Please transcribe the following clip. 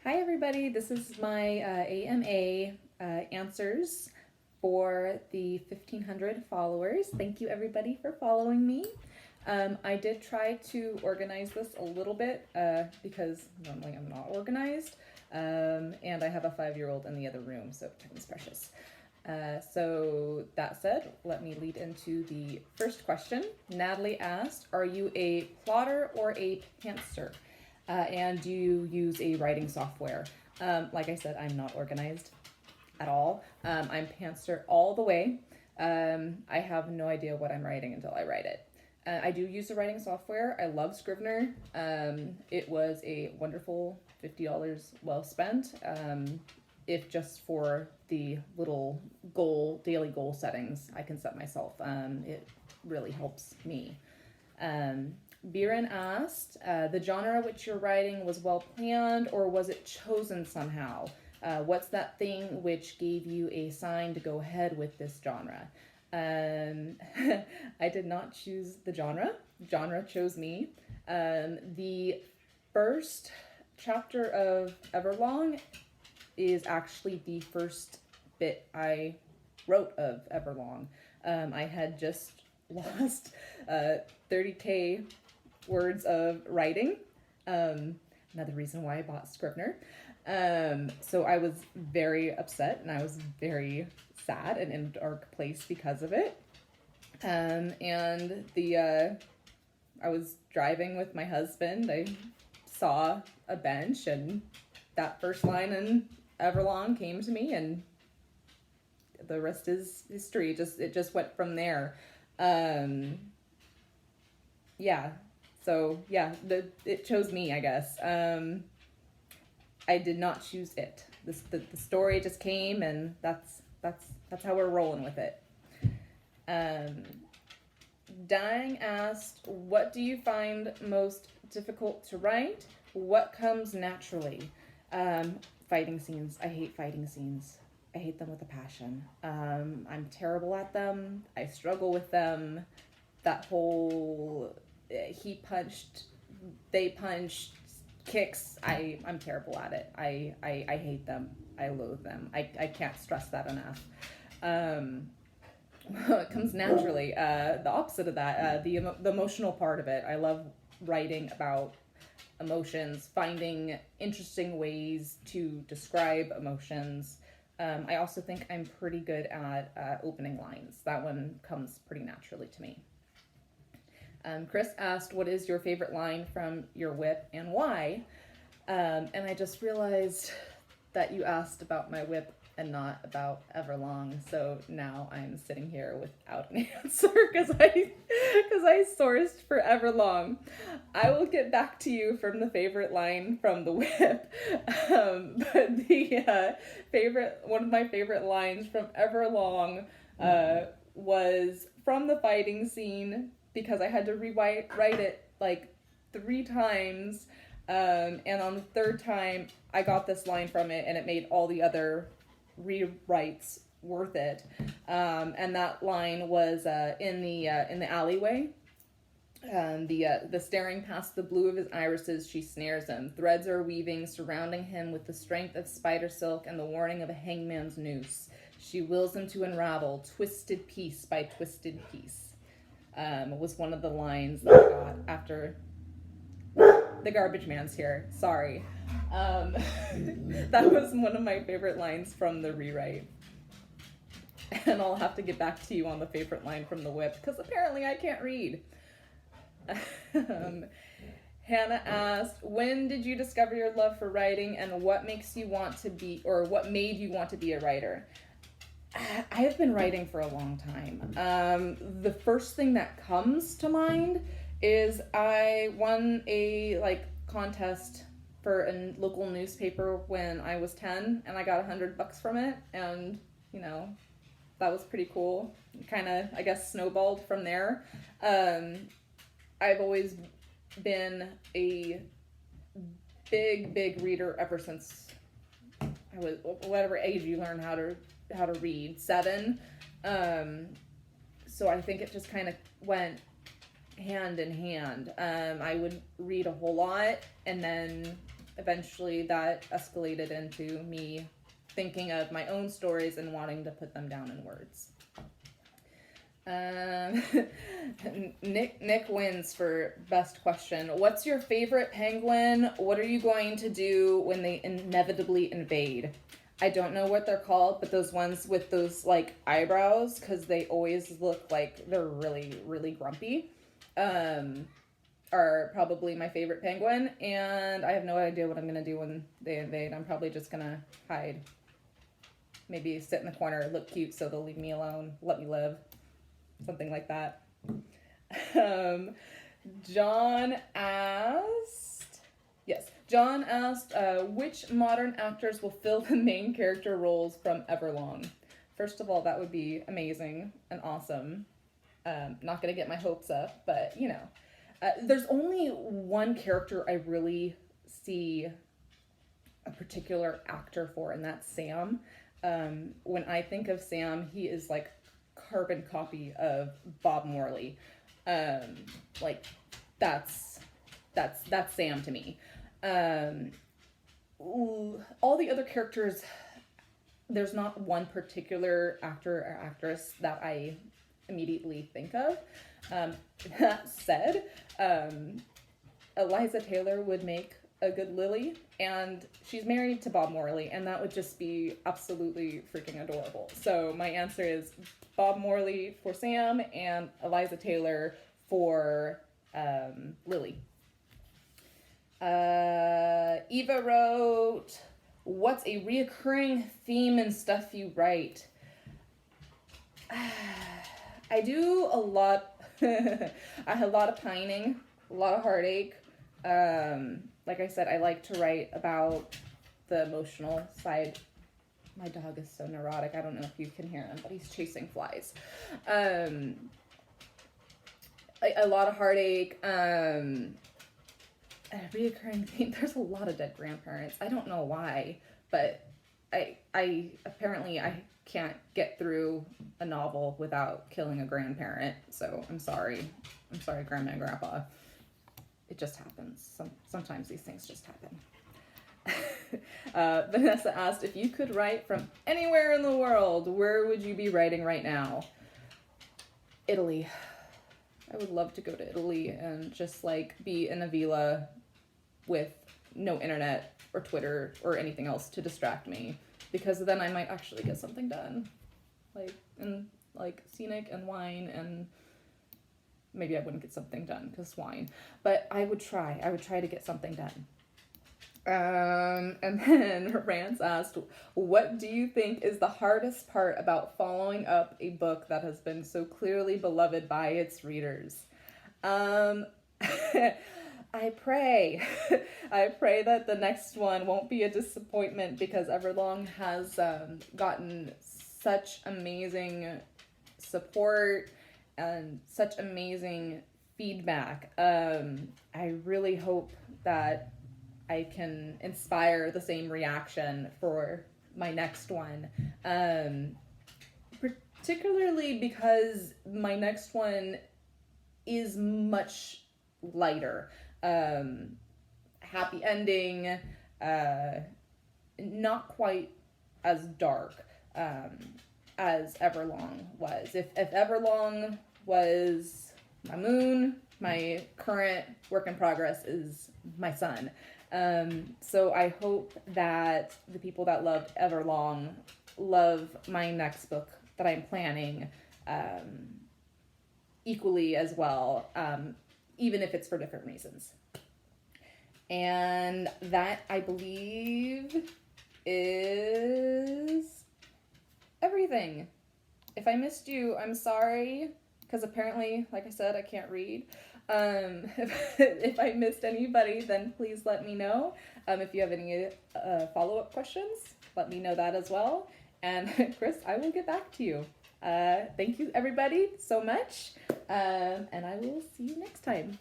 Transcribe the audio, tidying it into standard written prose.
Hi, everybody. This is my AMA answers for the 1,500 followers. Thank you, everybody, for following me. I did try to organize this a little bit because normally I'm not organized, and I have a 5-year-old in the other room, so time is precious. So that said, let me lead into the first question. Natalie asked, are you a plotter or a pantser? And do you use a writing software? Like I said, I'm not organized at all. I'm pantser all the way. I have no idea what I'm writing until I write it. I do use a writing software. I love Scrivener. It was a wonderful $50 well spent. If just for the little daily goal settings I can set myself. It really helps me. Biren asked, the genre which you're writing was well planned or was it chosen somehow? What's that thing which gave you a sign to go ahead with this genre? I did not choose the genre. Genre chose me. The first chapter of Everlong is actually the first bit I wrote of Everlong. I had just lost 30K words of writing. Another reason why I bought Scrivener. So I was very upset and I was very sad and in a dark place because of it. And I was driving with my husband. I saw a bench and that first line in Everlong came to me, and the rest is history. It just went from there. Yeah. So yeah, it chose me, I guess. I did not choose it. The story just came, and that's how we're rolling with it. Dying asked, what do you find most difficult to write? What comes naturally? Fighting scenes. I hate fighting scenes. I hate them with a passion. I'm terrible at them. I struggle with them. That whole he punched, they punched, kicks. I'm terrible at it. I hate them. I loathe them. I can't stress that enough. It comes naturally. The opposite of that, the emotional part of it. I love writing about emotions, finding interesting ways to describe emotions. I also think I'm pretty good at opening lines. That one comes pretty naturally to me. Chris asked, what is your favorite line from your WIP and why? And I just realized that you asked about my WIP and not about Everlong, so now I'm sitting here without an answer because I sourced for Everlong. I will get back to you from the favorite line from the WIP, but the one of my favorite lines from Everlong was from the fighting scene, because I had to rewrite it like 3 times, and on the 3rd time I got this line from it, and it made all the other rewrites worth it. And that line was in the alleyway. The staring past the blue of his irises, she snares him. Threads are weaving, surrounding him with the strength of spider silk and the warning of a hangman's noose. She wills him to unravel, twisted piece by twisted piece. Was one of the lines that I got after the garbage man's here. Sorry. That was one of my favorite lines from the rewrite. And I'll have to get back to you on the favorite line from the WIP, because apparently I can't read. Hannah asked, when did you discover your love for writing, and what makes you want to be, or what made you want to be a writer? I have been writing for a long time. The first thing that comes to mind is I won a contest for a local newspaper when I was 10, and I got $100 from it, and that was pretty cool. Kind of, I guess, snowballed from there. I've always been a big reader ever since I was whatever age you learn how to read, 7. So I think it just kind of went hand in hand. I would read a whole lot, and then eventually that escalated into me thinking of my own stories and wanting to put them down in words. Nick wins for best question. What's your favorite penguin? What are you going to do when they inevitably invade? I don't know what they're called, but those ones with those like eyebrows, because they always look like they're really, really grumpy, are probably my favorite penguin. And I have no idea what I'm going to do when they invade. I'm probably just going to hide. Maybe sit in the corner, look cute so they'll leave me alone, let me live. Something like that. John asked, which modern actors will fill the main character roles from Everlong? First of all, that would be amazing and awesome. Not gonna get my hopes up, but you know. There's only one character I really see a particular actor for, and that's Sam. When I think of Sam, he is like carbon copy of Bob Morley. Like that's Sam to me. All the other characters, there's not one particular actor or actress that I immediately think of. That said, Eliza Taylor would make a good Lily, and she's married to Bob Morley, and that would just be absolutely freaking adorable. So my answer is Bob Morley for Sam and Eliza Taylor for Lily. Eva wrote, what's a reoccurring theme in stuff you write? I do a lot. I have a lot of pining, a lot of heartache. Like I said, I like to write about the emotional side. My dog is so neurotic. I don't know if you can hear him, but he's chasing flies. A lot of heartache. A reoccurring theme. There's a lot of dead grandparents. I don't know why, but I apparently I can't get through a novel without killing a grandparent. So I'm sorry. I'm sorry, Grandma and Grandpa. It just happens. Sometimes these things just happen. Vanessa asked, if you could write from anywhere in the world, where would you be writing right now? Italy. I would love to go to Italy and just like be in a villa with no internet or Twitter or anything else to distract me, because then I might actually get something done. Like scenic and wine, and maybe I wouldn't get something done because wine, but I would try to get something done. And then Rance asked, what do you think is the hardest part about following up a book that has been so clearly beloved by its readers? I pray that the next one won't be a disappointment, because Everlong has gotten such amazing support and such amazing feedback. I really hope that I can inspire the same reaction for my next one. Particularly because my next one is much lighter. Happy ending, not quite as dark as Everlong was. If Everlong was my moon, my current work in progress is my sun. So I hope that the people that loved Everlong love my next book that I'm planning equally as well, even if it's for different reasons. And that, I believe, is everything. If I missed you, I'm sorry, because apparently, like I said, I can't read. If I missed anybody, then please let me know. If you have any follow-up questions, let me know that as well. And Chris, I will get back to you. Thank you, everybody, so much. And I will see you next time.